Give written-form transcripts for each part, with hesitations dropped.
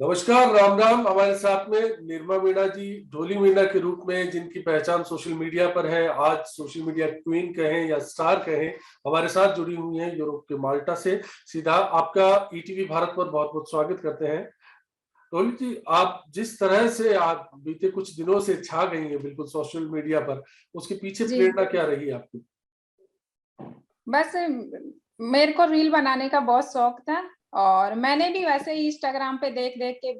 नमस्कार, राम राम। हमारे साथ में निर्मा मीणा जी, ढोली मीणा के रूप में जिनकी पहचान सोशल मीडिया पर है, आज सोशल मीडिया क्वीन कहें या स्टार कहें, हमारे साथ जुड़ी हुई हैं यूरोप के माल्टा से। सीधा आपका ईटीवी भारत पर बहुत बहुत स्वागत करते हैं। ढोली जी, आप जिस तरह से आप बीते कुछ दिनों से छा गई हैं बिल्कुल सोशल मीडिया पर, उसके पीछे जी प्रेरणा क्या रही आपकी? बस मेरे को रील बनाने का बहुत शौक था। और मैंने भी वैसे ही इंस्टाग्राम पे देख देख के,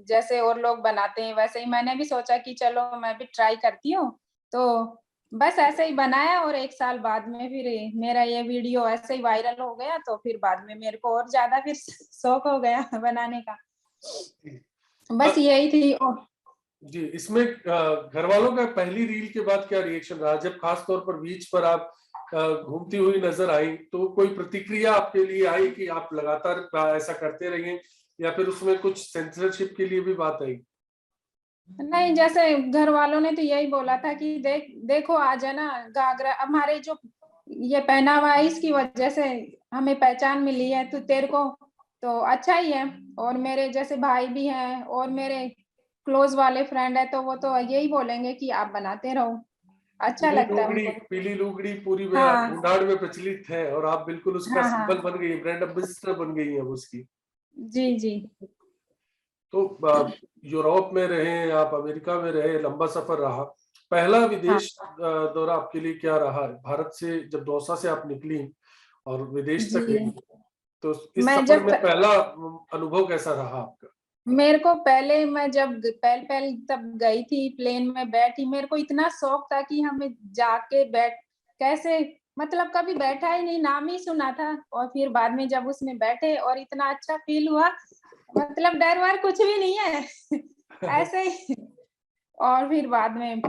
जैसे और लोग बनाते हैं वैसे ही मैंने भी सोचा कि चलो मैं भी ट्राई करती हूँ। तो बस ऐसे ही बनाया और एक साल बाद में फिर मेरा ये वीडियो ऐसे ही वायरल हो गया। तो फिर बाद में मेरे को और ज्यादा फिर शौक हो गया बनाने का। बस यही थी। जी, इसमें घर वालों का पहली रील के बाद क्या रिएक्शन रहा, जब खास तौर पर बीच पर आप घूमती हुई नजर आई, तो कोई प्रतिक्रिया आपके लिए आई कि आप लगातार ऐसा करते रहिए, या फिर उसमें कुछ सेंसरशिप के लिए भी बात आई? नहीं, जैसे घर वालों ने तो यही बोला था कि देखो आज है ना, घाघरा हमारे जो ये पहनावा है इसकी वजह से हमें पहचान मिली है, तो तेरे को तो अच्छा ही है। और मेरे जैसे भाई भी हैं और मेरे क्लोज वाले फ्रेंड है, तो वो तो यही बोलेंगे कि आप बनाते रहो, अच्छा लगता है उनको। पीली लुगड़ी पूरी हाँ ढूंढाड़ में प्रचलित है, और आप बिल्कुल उसका हाँ सिंबल हाँ। बन गई, ब्रांड एम्बेसडर बन गई है उसकी। जी जी। तो यूरोप में रहे, आप अमेरिका में रहे, लंबा सफर रहा। पहला हाँ विदेश दौरा आपके लिए क्या रहा? भारत से जब दौसा से आप निकली और विदेश तक गई, जी। तो इस मैं सफर जब में पहला अनुभव कैसा रहा आपका? मेरे को पहले मैं जब पहले पहले तब गई थी, प्लेन में बैठी, मेरे को इतना शौक था कि हमें जाके बैठ कैसे, मतलब कभी बैठा ही नहीं, नाम ही सुना था। और फिर बाद में जब उसमें बैठे और इतना अच्छा फील हुआ, मतलब डर वर कुछ भी नहीं है ऐसे ही। और फिर बाद में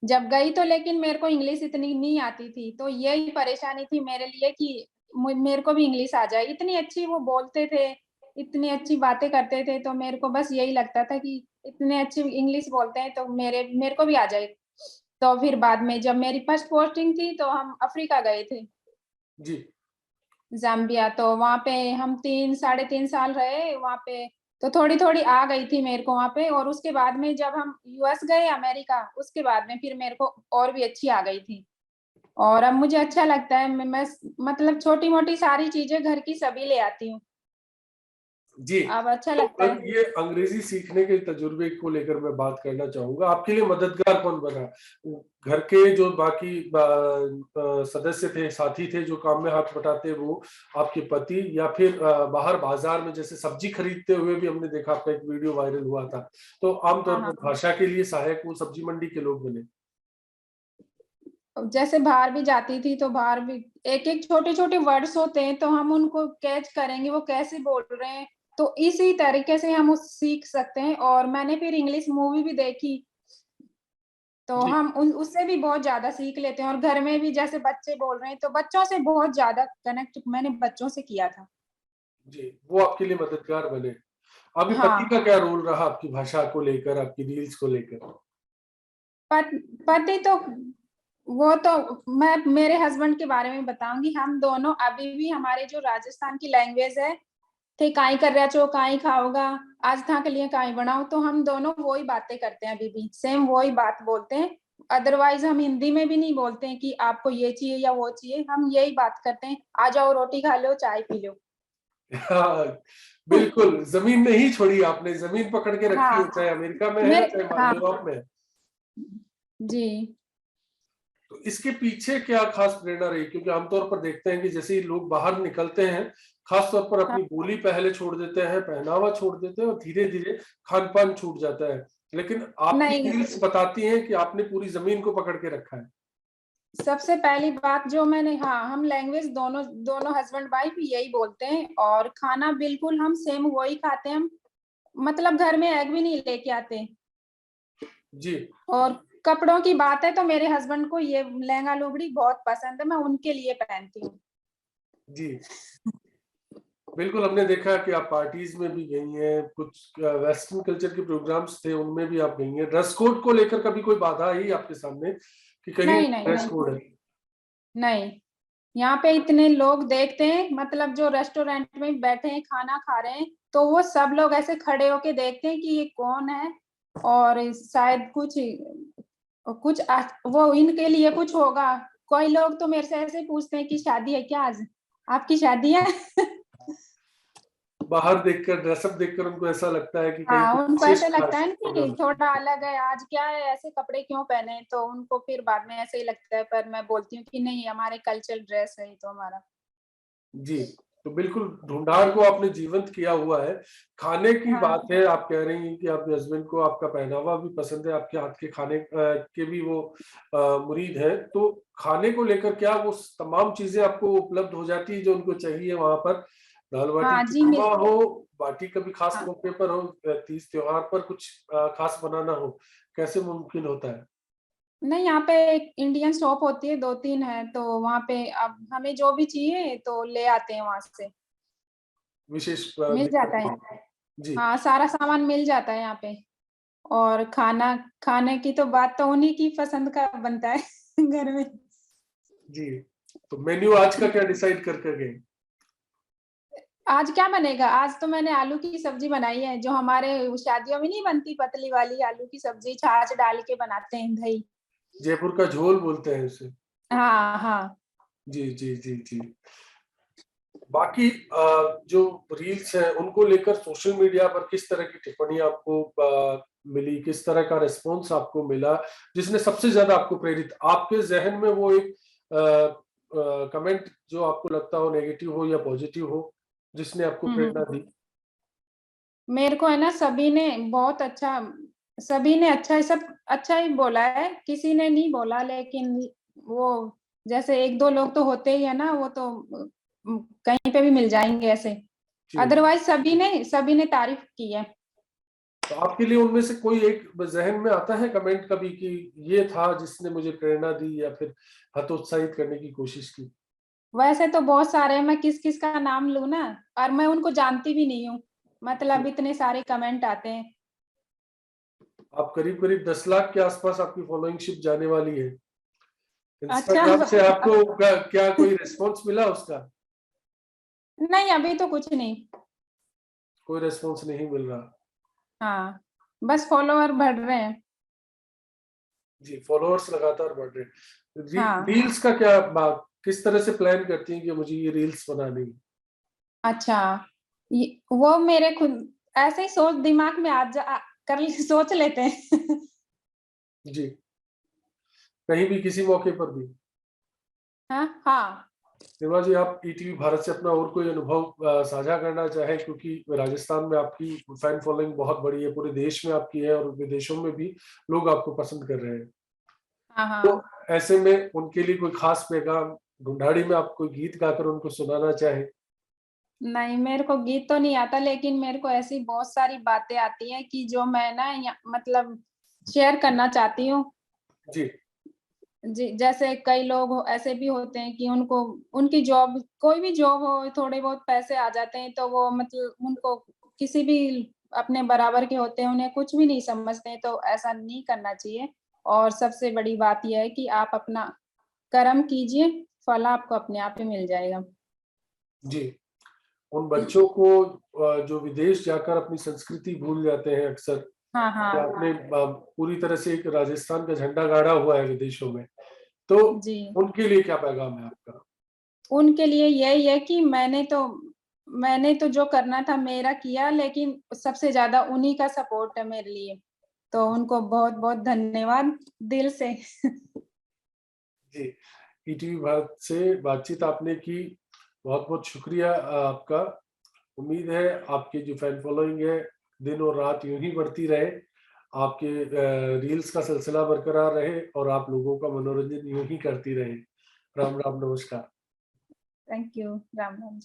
जब गई तो, लेकिन मेरे को इंग्लिश इतनी नहीं आती थी, तो यही परेशानी थी मेरे लिए कि मेरे को भी इंग्लिश आ जाए। इतनी अच्छी वो बोलते थे, इतनी अच्छी बातें करते थे, तो मेरे को बस यही लगता था कि इतने अच्छी इंग्लिश बोलते हैं तो मेरे मेरे को भी आ जाए। तो फिर बाद में जब मेरी फर्स्ट पोस्टिंग थी तो हम अफ्रीका गए थे, जी। जाम्बिया। तो वहां पे हम 3 साढ़े 3 साल रहे वहां पे। तो थोड़ी थोड़ी आ गई थी मेरे को वहां पे। और उसके बाद में जब हम यूएस गए, अमेरिका, उसके बाद में फिर मेरे को और भी अच्छी आ गई थी। और अब मुझे अच्छा लगता है, मैं मतलब छोटी मोटी सारी चीजें घर की सभी ले आती हूँ, जी। अब अच्छा तो लगता है। ये अंग्रेजी सीखने के तजुर्बे को लेकर मैं बात करना चाहूंगा। आपके लिए मददगार कौन बना? घर के जो बाकी सदस्य थे, साथी थे जो काम में हाथ बटाते, वो आपके पति, या फिर बाहर बाजार में जैसे सब्जी खरीदते हुए भी हमने देखा, आपका एक वीडियो वायरल हुआ था, तो हाँ आमतौर हाँ। पर भाषा के लिए सहायक वो सब्जी मंडी के लोग बने? जैसे बाहर भी जाती थी तो बाहर भी एक एक छोटे छोटे वर्ड्स होते हैं, तो हम उनको कैच करेंगे वो कैसे बोल रहे हैं, तो इसी तरीके से हम उस सीख सकते हैं। और मैंने फिर इंग्लिश मूवी भी देखी, तो जी। हम उससे भी बहुत ज्यादा सीख लेते हैं। और घर में भी जैसे बच्चे बोल रहे हैं तो बच्चों से बहुत ज्यादा कनेक्ट मैंने बच्चों से किया था। जी, वो आपके लिए मददगार बने। अभी पति हाँ। का क्या रोल रहा आपकी भाषा को लेकर, आपकी रील्स को लेकर? पति तो वो तो मैं मेरे हस्बैंड के बारे में बताऊंगी। हम दोनों अभी भी हमारे जो राजस्थान की लैंग्वेज है, थे काई कर रहा चो काई खाओगा, आज था के लिए काई बनाओ, तो हम दोनों वही बातें करते हैं, अभी भी सेम वही बात बोलते हैं। अदरवाइज हम हिंदी में भी नहीं बोलते हैं कि आपको ये चाहिए या वो चाहिए, हम यही बात करते हैं, आ जाओ रोटी खा लो चाय पी लो हाँ, बिल्कुल। जमीन नहीं छोड़ी आपने, जमीन पकड़ के रखी है, हाँ चाहे अमेरिका में है मेरे चाहे हाँ यूरोप में है। जी तो इसके पीछे क्या खास प्रेरणा रही? क्योंकि आमतौर पर देखते हैं कि जैसे ही लोग बाहर निकलते हैं, खास तौर पर हाँ। अपनी बोली पहले छोड़ देते हैं, पहनावा छोड़ देते हैं, और धीरे धीरे खान पान छूट जाता है। लेकिन आपकी नहीं, रील्स बताती हैं कि आपने पूरी जमीन को पकड़ के रखा है। सबसे पहली बात जो मैंने, हाँ, हम लैंग्वेज दोनों दोनों हस्बैंड वाइफ यही बोलते हैं। और खाना बिल्कुल हम सेम वही खाते हैं। हम मतलब घर में एग भी नहीं लेके आते। जी। और कपड़ों की बात है तो मेरे हस्बैंड को ये लहंगा लुगड़ी बहुत पसंद है, मैं उनके लिए पहनती हूँ। जी, बिल्कुल। हमने देखा कि आप पार्टीज में भी गई हैं, कुछ वेस्टर्न कल्चर के प्रोग्राम्स थे उनमें भी आप गई हैं। ड्रेस कोड को लेकर कभी कोई बाधा आई आपके सामने कि कहीं नहीं नहीं ड्रेस नहीं कोड है? नहीं, यहाँ पे इतने लोग देखते हैं, मतलब जो रेस्टोरेंट में बैठे हैं खाना खा रहे हैं, तो वो सब लोग ऐसे खड़े होके देखते हैं कि ये कौन है, और शायद वो इनके लिए कुछ होगा। कोई लोग तो मेरे से ऐसे पूछते हैं कि शादी है क्या आज, आपकी शादी है? बाहर देखकर, ड्रेसअप देखकर उनको ऐसा लगता है कि कहीं हाँ, कुछ उनको विशेष ऐसे लगता खास है ना कि प्रोग्राम। थोड़ा अलग है, आज क्या है, ऐसे कपड़े क्यों पहने, तो उनको फिर बाद में ऐसे ही लगता है, पर मैं बोलती हूँ कि नहीं, हमारे कल्चरल ड्रेस है ये तो हमारा। जी, तो बिल्कुल ढूंढाड़ को आपने जीवंत किया हुआ है। खाने की हाँ, बात है, आप कह रही हैं कि आपके हस्बैंड को आपका पहनावा भी पसंद है, आपके हाथ के खाने के भी वो मुरीद हैं। तो खाने को लेकर क्या वो तमाम चीजें आपको उपलब्ध हो जाती है जो उनको चाहिए वहां पर? दाल बाटी हाँ जी, चूरमा हो, बाटी कभी खास हाँ। मौके पर हो, तीज त्योहार पर कुछ खास बनाना हो, कैसे मुमकिन होता है? नहीं, यहाँ पे एक इंडियन शॉप होती है, 2-3 है, तो वहाँ पे अब हमें जो भी चाहिए तो ले आते हैं वहां से, विशेष मिल दिक्कत जाता नहीं? है। जी। हाँ, सारा सामान मिल जाता है यहाँ पे। और खाने की तो बात तो उन्हीं की पसंद का बनता है घर में। जी, तो मेन्यू आज का क्या डिसाइड कर गए? आज क्या बनेगा? आज तो मैंने आलू की सब्जी बनाई है, जो हमारे शादियों में नहीं बनती, पतली वाली आलू की सब्जी, छाछ डाल के बनाते हैं, दही। जयपुर का झोल बोलते हैं उसे। हाँ, हाँ। जी, जी, जी, जी। बाकी जो रील्स हैं उनको लेकर सोशल मीडिया पर किस तरह की टिप्पणी आपको मिली, किस तरह का रिस्पॉन्स आपको मिला, जिसने सबसे ज्यादा आपको प्रेरित, आपके जहन में वो एक कमेंट जो आपको लगता हो नेगेटिव हो या पॉजिटिव हो, जिसने आपको हुँ, प्रेरणा हुँ। दी? मेरे को है ना, सभी ने अच्छा ही, सब अच्छा ही बोला है, किसी ने नहीं बोला, लेकिन वो जैसे 1-2 लोग तो होते ही है ना, वो तो कहीं पे भी मिल जाएँगे ऐसे। जी। अदरवाइज़ सभी ने तारीफ़ की है। तो आपके लिए उनमें से कोई एक जहन में आता है कमेंट कभी कि ये था जिसने मुझे प्रेरणा दी या फिर हतोत्साहित करने की कोशिश की? वैसे तो बहुत सारे हैं, मैं किस-किस का नाम लूँ ना, और मैं उनको जानती भी नहीं हूँ। मतलब इतने सारे कमेंट आते हैं। आप करीब-करीब 10 लाख के आसपास आपकी फॉलोइंगशिप जाने वाली है। अच्छा। इंस्टाग्राम से आपको क्या कोई रिस्पॉन्स मिला उसका? नहीं, अभी तो कुछ नहीं। कोई रिस्पॉन्स नहीं मिल रहा। हाँ, बस फॉलोवर बढ़ रहे हैं। जी, फॉलोअर्स लगातार बढ़ रहे हैं। हाँ, रील्स का क्या किस तरह से प्लान करती हैं कि मुझे ये रील्स बनानी है? अच्छा। ये वो मेरे खुद ऐसे ही सोच दिमाग में आ जा कर सोच लेते हैं। जी, कहीं भी किसी मौके पर भी? हाँ, हाँ। निर्मला जी, आप ईटीवी भारत से अपना और कोई अनुभव साझा करना चाहें, क्योंकि राजस्थान में आपकी फैन फॉलोइंग बहुत बड़ी है, पूरे देश में आपकी है और विदेशों में भी लोग आपको पसंद कर रहे हैं। हाँ, तो हाँ। ऐसे में उनके लिए कोई खास पैगाम, ढूंढाड़ी में आप कोई गीत गाकर उनको सुनाना चाहें? नहीं, मेरे को गीत तो नहीं आता, लेकिन मेरे को ऐसी बहुत सारी बातें आती हैं कि जो मैं ना मतलब शेयर करना चाहती हूँ। जी, जी, जैसे कई लोग ऐसे भी होते हैं कि उनको उनकी जॉब, कोई भी जॉब हो, थोड़े बहुत पैसे आ जाते हैं, तो वो मतलब उनको किसी भी अपने बराबर के होते हैं, उन्हें कुछ भी नहीं समझते हैं, तो ऐसा नहीं करना चाहिए। और सबसे बड़ी बात ये है कि आप अपना कर्म कीजिए, फल आपको अपने आप ही मिल जाएगा। जी। उन बच्चों को जो विदेश जाकर अपनी संस्कृति भूल जाते हैं अक्सर, हाँ, कि हाँ। आपने पूरी तरह से एक राजस्थान का झंडा गाड़ा हुआ है विदेशों में, तो जी। उनके लिए क्या पैगाम है आपका? उनके लिए यही है कि मैंने तो जो करना था मेरा किया, लेकिन सबसे ज़्यादा उन्हीं का सपोर्ट है मेरे लिए। तो उनको बहुत-बहुत धन्यवाद दिल से। जी, ईटीवी भारत से बातचीत आपने की, बहुत-बहुत शुक्रिया आपका। उम्मीद है आपकी जो फैन फॉलोइंग है, दिन और रात यूँ ही बढ़ती रहे, आपके रील्स का सिलसिला बरकरार रहे और आप लोगों का मनोरंजन यूँ ही करती रहे। राम, राम, नमस्कार। Thank you. राम, राम।